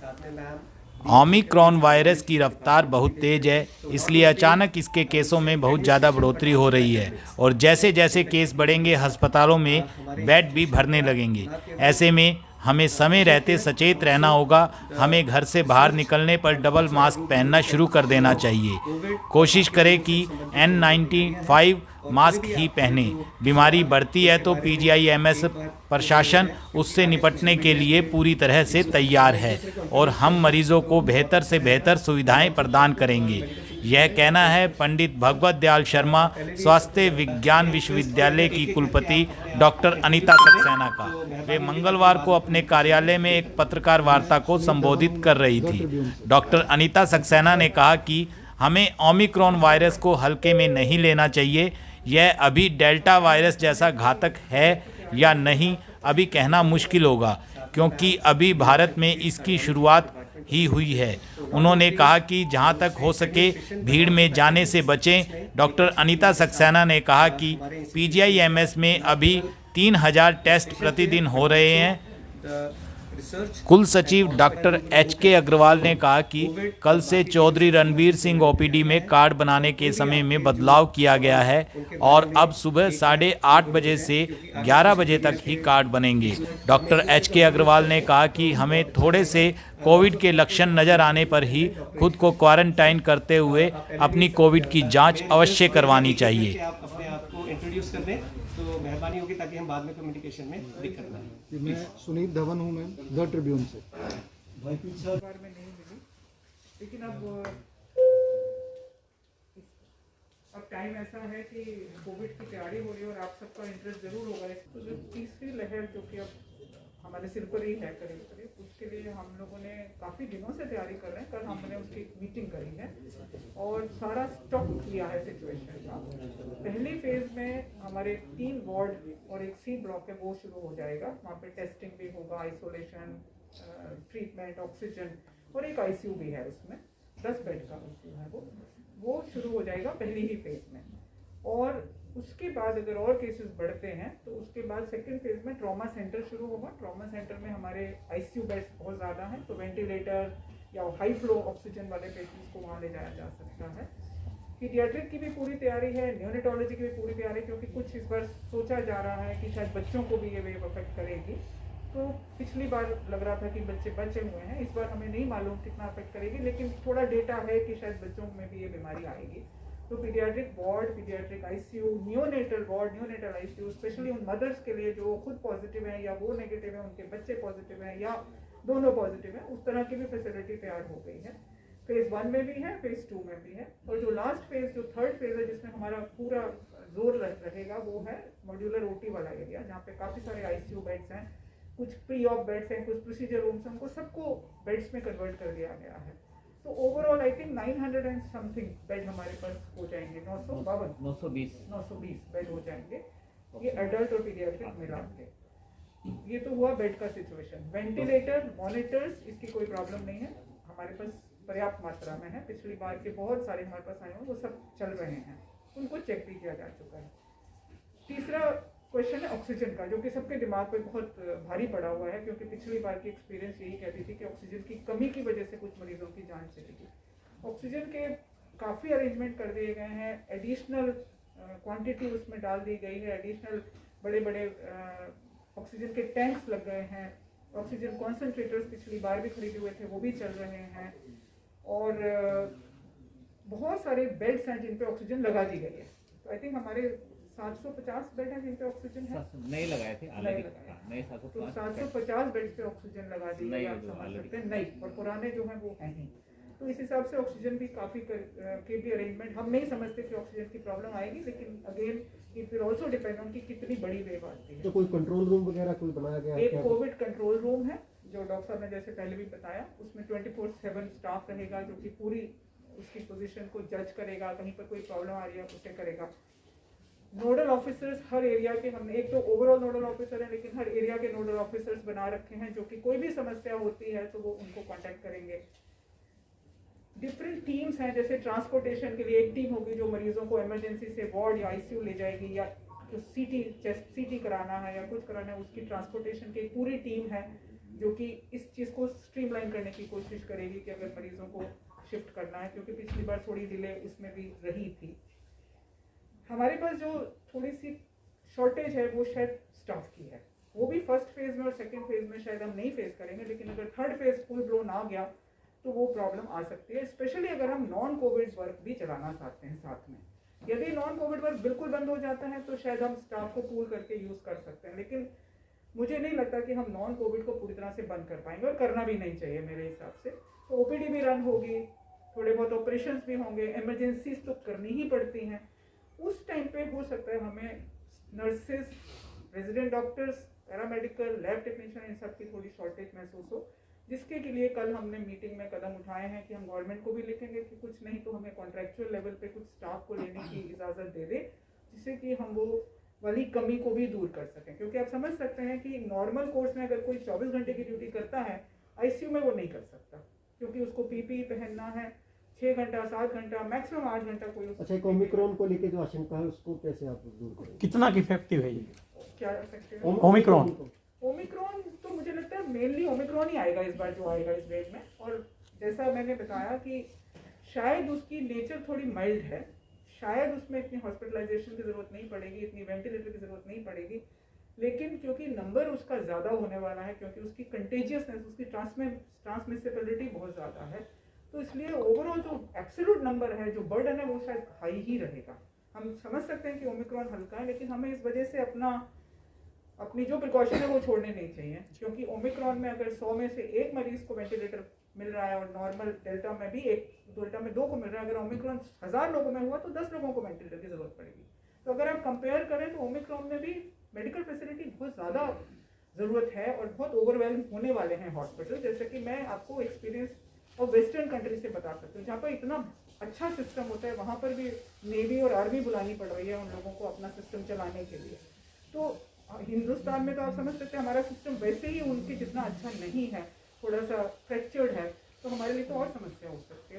साथ में ma'am Omicron virus की रफ्तार बहुत तेज है, इसलिए अचानक इसके केसों में बहुत ज़्यादा बढ़ोतरी हो रही है और जैसे जैसे केस बढ़ेंगे अस्पतालों में बेड भी भरने लगेंगे। ऐसे में हमें समय रहते सचेत रहना होगा। हमें घर से बाहर निकलने पर डबल मास्क पहनना शुरू कर देना चाहिए। कोशिश करें कि N95 मास्क ही पहने। बीमारी बढ़ती है तो PGIMS प्रशासन उससे निपटने के लिए पूरी तरह से तैयार है और हम मरीजों को बेहतर से बेहतर सुविधाएं प्रदान करेंगे। यह कहना है पंडित भगवत दयाल शर्मा, स्वास्थ्य विज्ञान विश्वविद्यालय की कुलपति डॉक्टर अनीता सक्सेना का। वे मंगलवार को अपने कार्यालय में एक पत्रकार वार्ता को संबोधित कर रही थी। डॉक्टर अनीता सक्सेना ने कहा कि हमें ओमिक्रॉन वायरस को हल्के में नहीं लेना चाहिए। यह अभी डेल्टा वायरस जैसा घातक है या नहीं अभी कहना मुश्किल होगा, क्योंकि अभी भारत में इसकी शुरुआत ही हुई है। उन्होंने कहा कि जहां तक हो सके भीड़ में जाने से बचें। डॉक्टर अनीता सक्सेना ने कहा कि PGIMS में अभी 3000 टेस्ट प्रतिदिन हो रहे हैं। कुल सचिव डॉक्टर HK अग्रवाल ने कहा कि कल से चौधरी रणवीर सिंह OPD में कार्ड बनाने के समय में बदलाव किया गया है और अब सुबह 8:30 बजे से 11 बजे तक ही कार्ड बनेंगे। डॉक्टर HK अग्रवाल ने कहा कि हमें थोड़े से कोविड के लक्षण नजर आने पर ही खुद को क्वारंटाइन करते हुए अपनी कोविड की जांच अवश्य करवानी चाहिए। आप अपने आप को इंट्रोड्यूस कर दें तो मेहरबानी होगी, ताकि हम बाद में कम्युनिकेशन में दिक्कत ना हो। मैं सुनील धवन हूँ मैम, द ट्रिब्यून से। बार में नहीं मिली, लेकिन अब टाइम ऐसा है कि कोविड की तैयारी हो रही है और आप सबका इंटरेस्ट जरूर होगा। तो जो तीसरी लहर जो कि अब हमारे सिर पर ही है करीब करीब, उसके लिए हम लोगों ने काफ़ी दिनों से तैयारी कर रहे हैं। कल हमने उसकी मीटिंग करी है और सारा स्टॉक किया है सिचुएशन का। पहली फेज में हमारे 3 वार्ड और एक C ब्लॉक है, वो शुरू हो जाएगा। वहाँ पे टेस्टिंग भी होगा, आइसोलेशन, ट्रीटमेंट, ऑक्सीजन और एक ICU भी है। उसमें 10 बेड का ICU है। वो शुरू हो जाएगा पहली ही फेज में। और उसके बाद अगर और केसेस बढ़ते हैं तो उसके बाद सेकंड फेज में ट्रॉमा सेंटर शुरू होगा। ट्रॉमा सेंटर में हमारे ICU बेड्स बहुत ज़्यादा हैं, तो वेंटिलेटर या हाई फ्लो ऑक्सीजन वाले पेशेंट्स को वहाँ ले जाया जा सकता है। पीडियाट्रिक की भी पूरी तैयारी है, न्यूनेटोलॉजी की भी पूरी तैयारी, क्योंकि कुछ इस बार सोचा जा रहा है कि शायद बच्चों को भी ये वेव अफेक्ट करेगी। तो पिछली बार लग रहा था कि बच्चे बचे हुए हैं, इस बार हमें नहीं मालूम कितना अफेक्ट करेगी, लेकिन थोड़ा डेटा है कि शायद बच्चों में भी ये बीमारी आएगी। तो paediatric ward, paediatric ICU, neonatal ward, neonatal ICU, specially उन मदर्स के लिए जो खुद पॉजिटिव हैं या वो नेगेटिव है, उनके बच्चे पॉजिटिव हैं या दोनों पॉजिटिव हैं, उस तरह की भी फैसिलिटी तैयार हो गई है। फेज 1 में भी है, फेज 2 में भी है। और जो लास्ट फेज, जो थर्ड फेज है, जिसमें हमारा पूरा जोर रहेगा, वो है मॉड्यूलर OT वाला एरिया, जहाँ पे काफ़ी सारे ICU बेड्स हैं, कुछ प्री ऑप बेड्स हैं, कुछ प्रोसीजर रूम्स हैं, उनको सबको बेड्स में कन्वर्ट कर दिया गया है। तो overall I think 900 and something bed हमारे पास हो जाएंगे। 920 बेड हो जाएंगे, ये एडल्ट और पीडियाट्रिक मिला के। ये तो हुआ बेड का सिचुएशन। वेंटिलेटर, मॉनिटर्स, इसकी कोई प्रॉब्लम नहीं है, हमारे पास पर्याप्त मात्रा में है। पिछली बार के बहुत सारे हमारे पास आए हैं, वो सब चल रहे हैं, उनको चेक भी किया जा चुका है। तीसरा क्वेश्चन है ऑक्सीजन का, जो कि सबके दिमाग पे बहुत भारी पड़ा हुआ है, क्योंकि पिछली बार की एक्सपीरियंस यही कहती थी कि ऑक्सीजन की कमी की वजह से कुछ मरीजों की जान चली गई। ऑक्सीजन के काफ़ी अरेंजमेंट कर दिए गए हैं, एडिशनल क्वांटिटी उसमें डाल दी गई है, एडिशनल बड़े बड़े ऑक्सीजन के टैंक्स लग गए हैं, ऑक्सीजन कॉन्सेंट्रेटर्स पिछली बार भी खरीदे हुए थे, वो भी चल रहे हैं, और बहुत सारे बेड्स हैं जिन पे ऑक्सीजन लगा दी गई है। तो आई थिंक हमारे 750 बेड हैं जिन पे ऑक्सीजन है, नए लगाए थे, नए 750 बेड पे ऑक्सीजन लगा दी गई, आप समझ सकते हैं, नई, और पुराने जो हैं वो हैं ही। तो इस हिसाब से ऑक्सीजन भी काफ़ी के भी अरेंजमेंट, हम नहीं समझते कि ऑक्सीजन की प्रॉब्लम आएगी, लेकिन again it will also depend on कि कितनी बड़ी वेव आती है। तो कोई कंट्रोल रूम वगैरह कोई बनाया गया है? एक कोविड कंट्रोल रूम है, जो डॉक्टर साहब ने जैसे पहले भी बताया, उसमें 24/7 स्टाफ रहेगा, जो कि पूरी उसकी पोजीशन को जज करेगा, कहीं पर कोई प्रॉब्लम आ रही है उसे करेगा। नोडल ऑफिसर्स हर एरिया के, हमने एक तो ओवरऑल नोडल ऑफिसर है, लेकिन हर एरिया के नोडल ऑफिसर्स बना रखे हैं, जो कि कोई भी समस्या होती है तो वो उनको कांटेक्ट करेंगे। डिफरेंट टीम्स हैं, जैसे ट्रांसपोर्टेशन के लिए एक टीम होगी जो मरीजों को इमरजेंसी से वार्ड या ICU ले जाएगी, या जो चेस्ट CT कराना है या कुछ कराना है, उसकी ट्रांसपोर्टेशन की एक पूरी टीम है। जो कि इस चीज़ को स्ट्रीमलाइन करने की कोशिश करेगी कि अगर मरीजों को शिफ्ट करना है, क्योंकि पिछली बार थोड़ी डिले इसमें भी रही थी। हमारे पास जो थोड़ी सी शॉर्टेज है वो शायद स्टाफ की है, वो भी फर्स्ट फेज में और सेकंड फेज में शायद हम नहीं फेस करेंगे, लेकिन अगर थर्ड फेज फुल ब्लोन आ गया तो वो प्रॉब्लम आ सकती है, स्पेशली अगर हम नॉन कोविड वर्क भी चलाना चाहते हैं साथ में। यदि नॉन कोविड वर्क बिल्कुल बंद हो जाता है तो शायद हम स्टाफ को पूल करके यूज़ कर सकते हैं, लेकिन मुझे नहीं लगता कि हम नॉन कोविड को पूरी तरह से बंद कर पाएंगे और करना भी नहीं चाहिए मेरे हिसाब से। तो ओपीडी भी रन होगी, थोड़े बहुत ऑपरेशंस भी होंगे, इमरजेंसीज तो करनी ही पड़ती हैं। उस टाइम पे हो सकता है हमें nurses, resident doctors, paramedical, lab technician, इन सब की थोड़ी शॉर्टेज महसूस हो, जिसके के लिए कल हमने मीटिंग में कदम उठाए हैं कि हम गवर्नमेंट को भी लिखेंगे कि कुछ नहीं तो हमें कॉन्ट्रैक्चुअल लेवल पे कुछ स्टाफ को लेने की इजाज़त दे दे, जिससे कि हम वो वाली कमी को भी दूर कर सकें। क्योंकि आप समझ सकते हैं कि नॉर्मल कोर्स में अगर कोई 24 घंटे की ड्यूटी करता है, आईसीयू में वो नहीं कर सकता, क्योंकि उसको पीपी पहनना है 6 घंटा, 7 घंटा, मैक्सिमम 8 घंटा कोई। अच्छा, एक ओमिक्रॉन को लेके जो आशंका है उसको कैसे आप दूर करेंगे? कितना इफेक्टिव है ये क्या इफेक्टिव है? ओमिक्रॉन ओमिक्रॉन तो मुझे लगता है मेनली ओमिक्रॉन ही आएगा इस बार, जो आएगा इस वेव में। और जैसा मैंने बताया कि शायद उसकी नेचर थोड़ी माइल्ड है, शायद उसमें इतनी हॉस्पिटलाइजेशन की ज़रूरत नहीं पड़ेगी, इतनी वेंटिलेटर की ज़रूरत नहीं पड़ेगी, लेकिन क्योंकि नंबर उसका ज़्यादा होने वाला है, क्योंकि उसकी कंटेजियसनेस, उसकी ट्रांसमिसिबिलिटी बहुत ज़्यादा है, तो इसलिए ओवरऑल जो एब्सोल्यूट नंबर है, जो बर्डन है, वो शायद हाई ही रहेगा। हम समझ सकते हैं कि ओमिक्रॉन हल्का है, लेकिन हमें इस वजह से अपनी जो प्रिकॉशन है वो छोड़ने नहीं चाहिए, क्योंकि ओमिक्रॉन में अगर 100 में से 1 मरीज को वेंटिलेटर मिल रहा है और नॉर्मल डेल्टा में भी डेल्टा में 2 को मिल रहा है, अगर ओमिक्रॉन 1000 लोगों में हुआ तो 10 लोगों को वेंटिलेटर की जरूरत पड़ेगी। तो अगर आप कंपेयर करें तो ओमिक्रॉन में भी मेडिकल फैसिलिटी बहुत ज़्यादा ज़रूरत है और बहुत ओवरवेल्म होने वाले हैं हॉस्पिटल, जैसे कि मैं आपको एक्सपीरियंस और वेस्टर्न कंट्री से बता सकती हूँ, जहाँ पर इतना अच्छा सिस्टम होता है, वहाँ पर भी नेवी और आर्मी बुलानी पड़ रही है उन लोगों को अपना सिस्टम चलाने के लिए। तो हिंदुस्तान में तो आप समझ सकते हैं हमारा सिस्टम वैसे ही उनके जितना अच्छा नहीं है, थोड़ा सा फ्रैक्चर्ड है, तो हमारे लिए तो और समस्या हो सकती है।